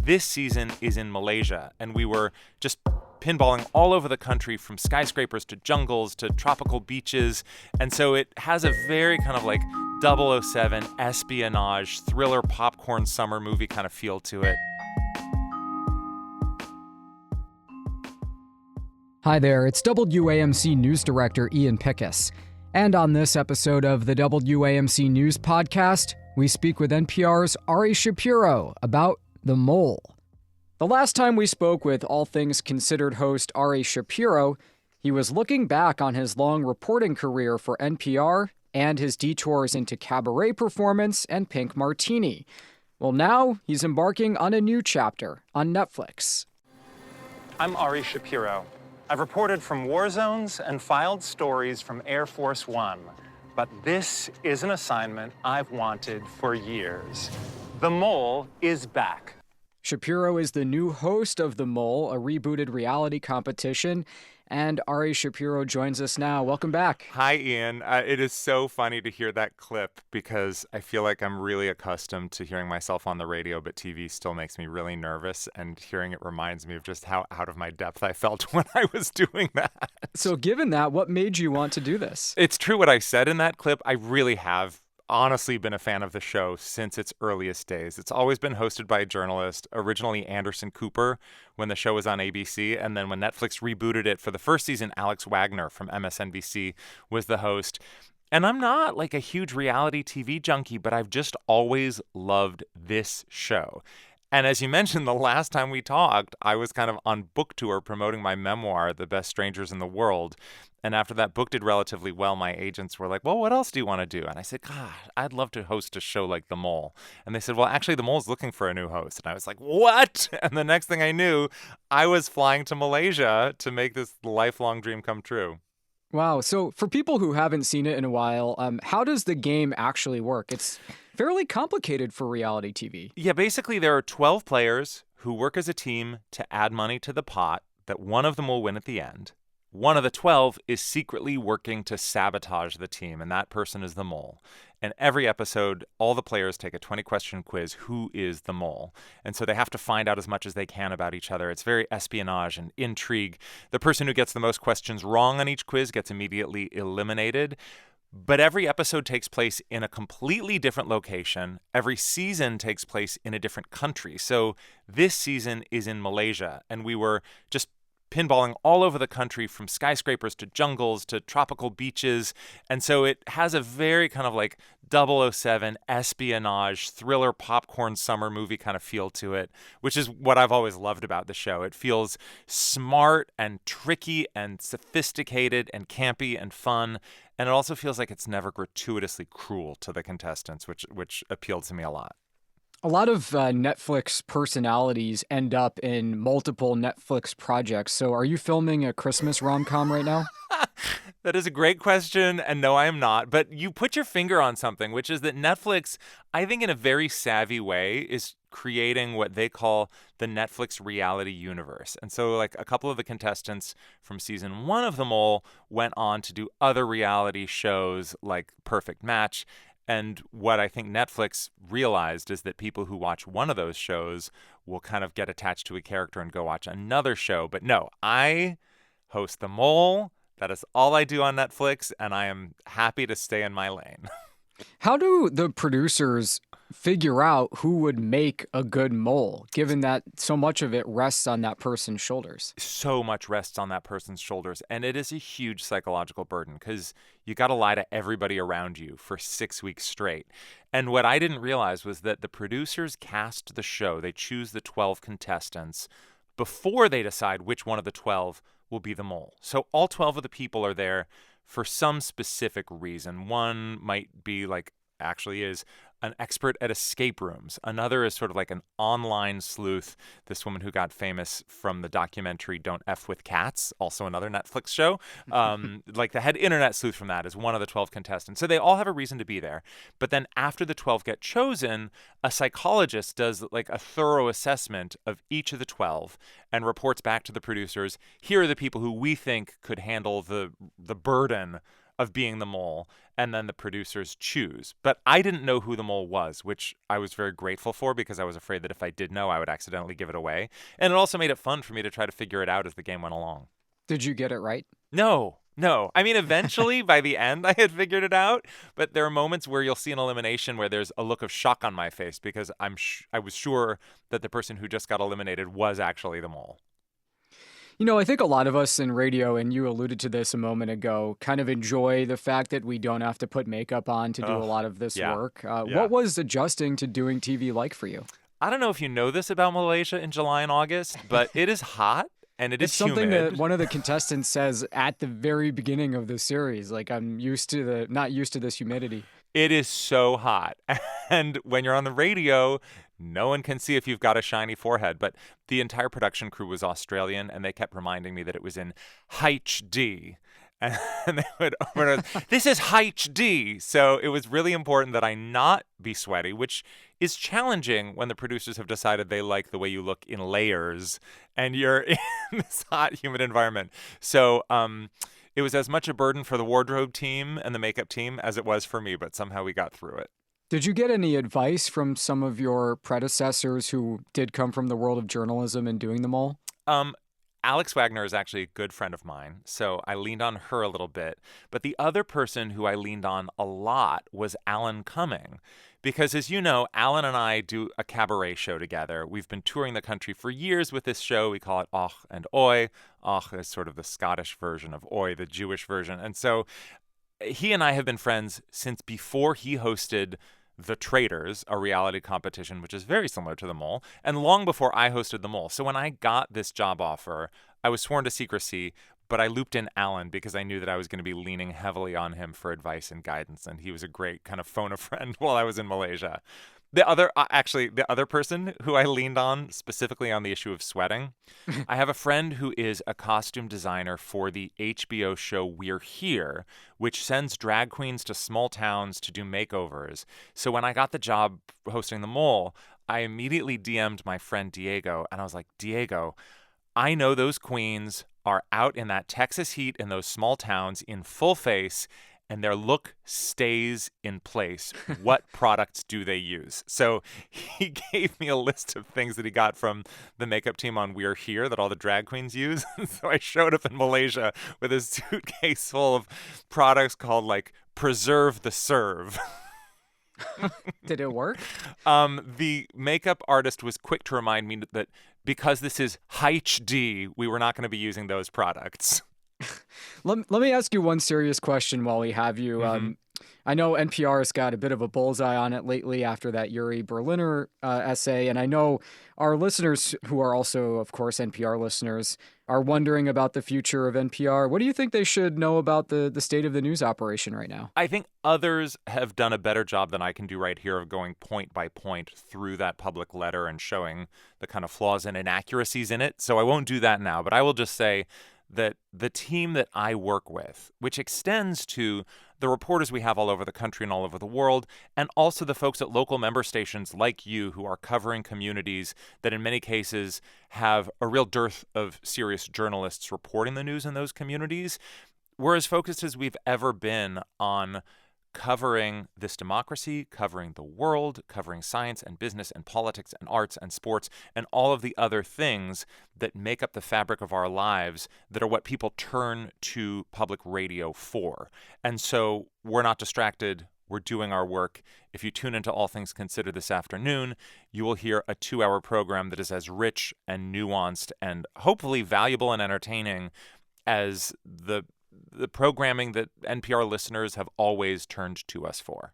this season is in Malaysia, and we were just pinballing all over the country from skyscrapers to jungles to tropical beaches. And so it has a very kind of like 007 espionage, thriller, popcorn summer movie kind of feel to it. Hi there, it's WAMC News Director Ian Pickus. And on this episode of the WAMC News Podcast, we speak with NPR's Ari Shapiro about The Mole. The last time we spoke with All Things Considered host Ari Shapiro, he was looking back on his long reporting career for NPR and his detours into cabaret performance and Pink Martini. Well, now he's embarking on a new chapter on Netflix. I'm Ari Shapiro. I've reported from war zones and filed stories from Air Force One. But this is an assignment I've wanted for years. The Mole is back. Shapiro is the new host of The Mole, a rebooted reality competition. And Ari Shapiro joins us now. Welcome back. Hi, Ian. It is so funny to hear that clip because I feel like I'm really accustomed to hearing myself on the radio, but TV still makes me really nervous. And hearing it reminds me of just how out of my depth I felt when I was doing that. So given that, what made you want to do this? It's true what I said in that clip. I really have honestly been a fan of the show since its earliest days. It's always been hosted by a journalist, originally Anderson Cooper when the show was on ABC, and then when Netflix rebooted it for the first season, Alex Wagner from MSNBC was the host. And I'm not like a huge reality TV junkie, but I've just always loved this show. And as you mentioned, the last time we talked, I was kind of on book tour promoting my memoir, The Best Strangers in the World. And after that book did relatively well, my agents were like, well, what else do you want to do? And I said, God, I'd love to host a show like The Mole. And they said, well, actually, The Mole's looking for a new host. And I was like, what? And the next thing I knew, I was flying to Malaysia to make this lifelong dream come true. Wow. So for people who haven't seen it in a while, how does the game actually work? It's fairly complicated for reality TV. Yeah, basically there are 12 players who work as a team to add money to the pot that one of them will win at the end. One of the 12 is secretly working to sabotage the team, and that person is the mole. And every episode, all the players take a 20-question quiz, who is the mole? And so they have to find out as much as they can about each other. It's very espionage and intrigue. The person who gets the most questions wrong on each quiz gets immediately eliminated. But every episode takes place in a completely different location. Every season takes place in a different country. So this season is in Malaysia, and we were just pinballing all over the country from skyscrapers to jungles to tropical beaches. And so it has a very kind of like 007 espionage, thriller, popcorn summer movie kind of feel to it, which is what I've always loved about the show. It feels smart and tricky and sophisticated and campy and fun. And it also feels like it's never gratuitously cruel to the contestants, which appealed to me a lot. A lot of Netflix personalities end up in multiple Netflix projects. So are you filming a Christmas rom-com right now? That is a great question, and no, I am not. But you put your finger on something, which is that Netflix, I think in a very savvy way, is creating what they call the Netflix reality universe. And so like a couple of the contestants from season 1 of The Mole went on to do other reality shows like Perfect Match. And what I think Netflix realized is that people who watch one of those shows will kind of get attached to a character and go watch another show. But no, I host The Mole. That is all I do on Netflix, and I am happy to stay in my lane. How do the producers figure out who would make a good mole, given that so much of it rests on that person's shoulders? So much rests on that person's shoulders, and it is a huge psychological burden because you got to lie to everybody around you for 6 weeks straight. And what I didn't realize was that the producers cast the show. They choose the 12 contestants before they decide which one of the 12 will be the mole. So all 12 of the people are there for some specific reason. One might be like, actually is an expert at escape rooms. Another is sort of like an online sleuth, this woman who got famous from the documentary Don't F with Cats, also another Netflix show. Like the head internet sleuth from that is one of the 12 contestants. So they all have a reason to be there. But then after the 12 get chosen, a psychologist does like a thorough assessment of each of the 12 and reports back to the producers, here are the people who we think could handle the burden of being the mole, and then the producers choose. But I didn't know who the mole was, which I was very grateful for because I was afraid that if I did know, I would accidentally give it away. And it also made it fun for me to try to figure it out as the game went along. Did you get it right? No. I mean, eventually, by the end, I had figured it out. But there are moments where you'll see an elimination where there's a look of shock on my face because I was sure that the person who just got eliminated was actually the mole. You know, I think a lot of us in radio, and you alluded to this a moment ago, kind of enjoy the fact that we don't have to put makeup on to do a lot of this work. What was adjusting to doing TV like for you? I don't know if you know this about Malaysia in July and August, but it is hot and it is something humid. that one of the contestants says at the very beginning of the series. Like, I'm not used to this humidity. It is so hot. And when you're on the radio, no one can see if you've got a shiny forehead. But the entire production crew was Australian, and they kept reminding me that it was in HD. And they would this is HD. So it was really important that I not be sweaty, which is challenging when the producers have decided they like the way you look in layers and you're in this hot, humid environment. So it was as much a burden for the wardrobe team and the makeup team as it was for me, but somehow we got through it. Did you get any advice from some of your predecessors who did come from the world of journalism and doing them all? Alex Wagner is actually a good friend of mine, so I leaned on her a little bit. But the other person who I leaned on a lot was Alan Cumming. Because as you know, Alan and I do a cabaret show together. We've been touring the country for years with this show. We call it Och and Oi. Och is sort of the Scottish version of Oi, the Jewish version. And so he and I have been friends since before he hosted The Traitors, a reality competition, which is very similar to The Mole, and long before I hosted The Mole. So when I got this job offer, I was sworn to secrecy, but I looped in Alan because I knew that I was going to be leaning heavily on him for advice and guidance, and he was a great kind of phone-a-friend while I was in Malaysia. The other person who I leaned on specifically on the issue of sweating, I have a friend who is a costume designer for the HBO show We're Here, which sends drag queens to small towns to do makeovers. So when I got the job hosting The Mole, I immediately DM'd my friend Diego, and I was like, Diego, I know those queens are out in that Texas heat in those small towns in full face, and their look stays in place. What products do they use? So he gave me a list of things that he got from the makeup team on We're Here that all the drag queens use. So I showed up in Malaysia with a suitcase full of products called like Preserve the Serve. Did it work? The makeup artist was quick to remind me that because this is HD, we were not going to be using those products. Let me ask you one serious question while we have you. I know NPR has got a bit of a bullseye on it lately after that Yuri Berliner essay, and I know our listeners, who are also, of course, NPR listeners, are wondering about the future of NPR. What do you think they should know about the state of the news operation right now? I think others have done a better job than I can do right here of going point by point through that public letter and showing the kind of flaws and inaccuracies in it. So I won't do that now, but I will just say that the team that I work with, which extends to the reporters we have all over the country and all over the world, and also the folks at local member stations like you who are covering communities that in many cases have a real dearth of serious journalists reporting the news in those communities, we're as focused as we've ever been on covering this democracy, covering the world, covering science and business and politics and arts and sports and all of the other things that make up the fabric of our lives that are what people turn to public radio for. And so we're not distracted. We're doing our work. If you tune into All Things Considered this afternoon, you will hear a 2-hour program that is as rich and nuanced and hopefully valuable and entertaining as the programming that NPR listeners have always turned to us for.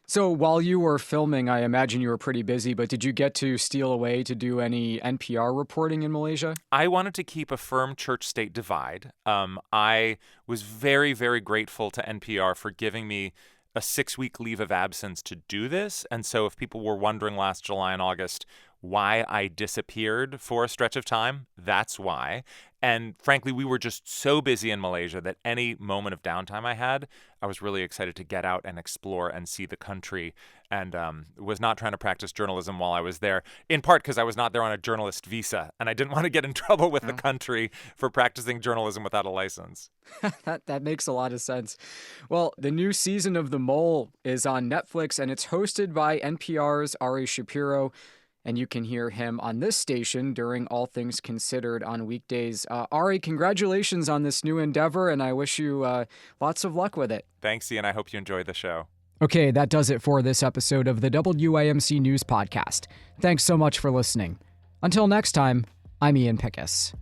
So while you were filming, I imagine you were pretty busy, but did you get to steal away to do any NPR reporting in Malaysia? I wanted to keep a firm church-state divide. I was very, very grateful to NPR for giving me a 6-week leave of absence to do this. And so if people were wondering last July and August why I disappeared for a stretch of time, that's why. And frankly, we were just so busy in Malaysia that any moment of downtime I had, I was really excited to get out and explore and see the country and was not trying to practice journalism while I was there, in part because I was not there on a journalist visa, and I didn't want to get in trouble with the country for practicing journalism without a license. That makes a lot of sense. Well, the new season of The Mole is on Netflix, and it's hosted by NPR's Ari Shapiro, and you can hear him on this station during All Things Considered on weekdays. Ari, congratulations on this new endeavor, and I wish you lots of luck with it. Thanks, Ian. I hope you enjoy the show. Okay, that does it for this episode of the WAMC News Podcast. Thanks so much for listening. Until next time, I'm Ian Pickus.